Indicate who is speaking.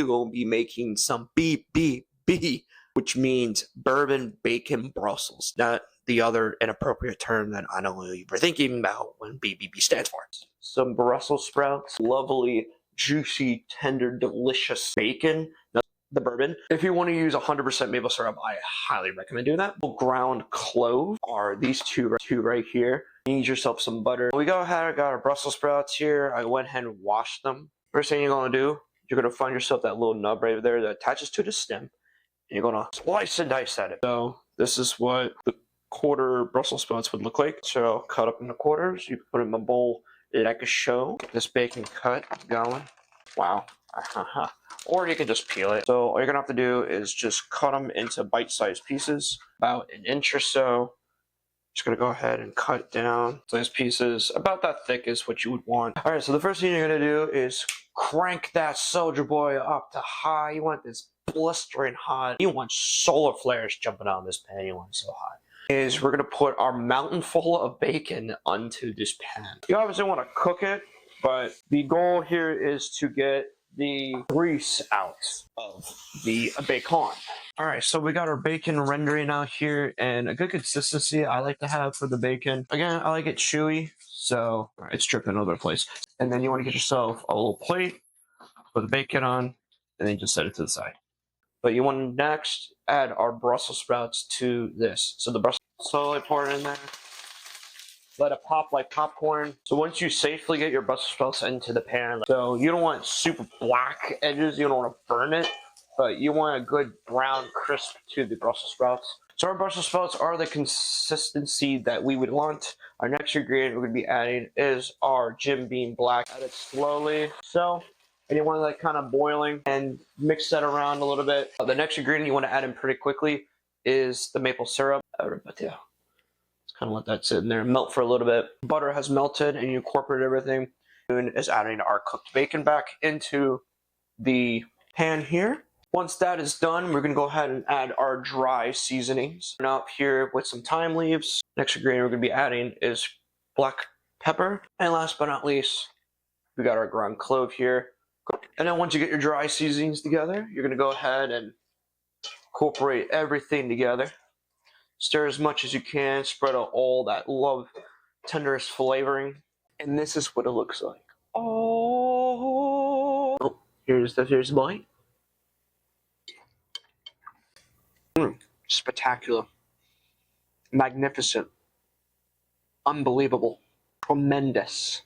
Speaker 1: going to be making some BBB, which means bourbon bacon Brussels, not the other inappropriate term that I know you were thinking about when BBB stands for. Some Brussels sprouts, lovely, juicy, tender, delicious bacon. The bourbon. If you want to use 100% maple syrup, I highly recommend doing that. Ground clove are these two right here. You need yourself some butter. We go ahead, I got our Brussels sprouts here. I went ahead and washed them. First thing you're going to do, you're going to find yourself that little nub right there that attaches to the stem. And you're going to slice and dice at it. So this is what the quarter Brussels sprouts would look like. So cut up into quarters. You put it in a bowl like a show. Get this bacon cut going. Wow. Or you can just peel it. So all you're gonna have to do is just cut them into bite-sized pieces, about an inch or so. Just gonna go ahead and cut down those pieces. About that thick is what you would want. All right, so the first thing you're gonna do is crank that soldier boy up to high. You want this blistering hot. You want solar flares jumping out of this pan. You want it so hot. Is we're gonna put our mountain full of bacon onto this pan. You obviously want to cook it, but the goal here is to get the grease out of the bacon. All right, so we got our bacon rendering out here, and a good consistency I like to have for the bacon. Again, I like it chewy, so it's dripping all over the place. And then you want to get yourself a little plate, put the bacon on, and then just set it to the side. But you want to next add our Brussels sprouts to this. So the Brussels, slowly pour it in there. Let it pop like popcorn. So once you safely get your Brussels sprouts into the pan, so you don't want super black edges, you don't want to burn it, but you want a good brown crisp to the Brussels sprouts. So our Brussels sprouts are the consistency that we would want. Our next ingredient we're going to be adding is our Jim Beam Black. Add it slowly. So, and you want that kind of boiling and mix that around a little bit. The next ingredient you want to add in pretty quickly is the maple syrup. Kind of let that sit in there and melt for a little bit. Butter has melted and you incorporate everything. Is adding our cooked bacon back into the pan here. Once that is done, we're going to go ahead and add our dry seasonings. Now up here with some thyme leaves. Next ingredient we're going to be adding is black pepper. And last but not least, we got our ground clove here. And then once you get your dry seasonings together, you're going to go ahead and incorporate everything together. Stir as much as you can, spread out all that love, tenderest flavoring. And this is what it looks like. Oh, here's the bite. Spectacular. Magnificent. Unbelievable. Tremendous.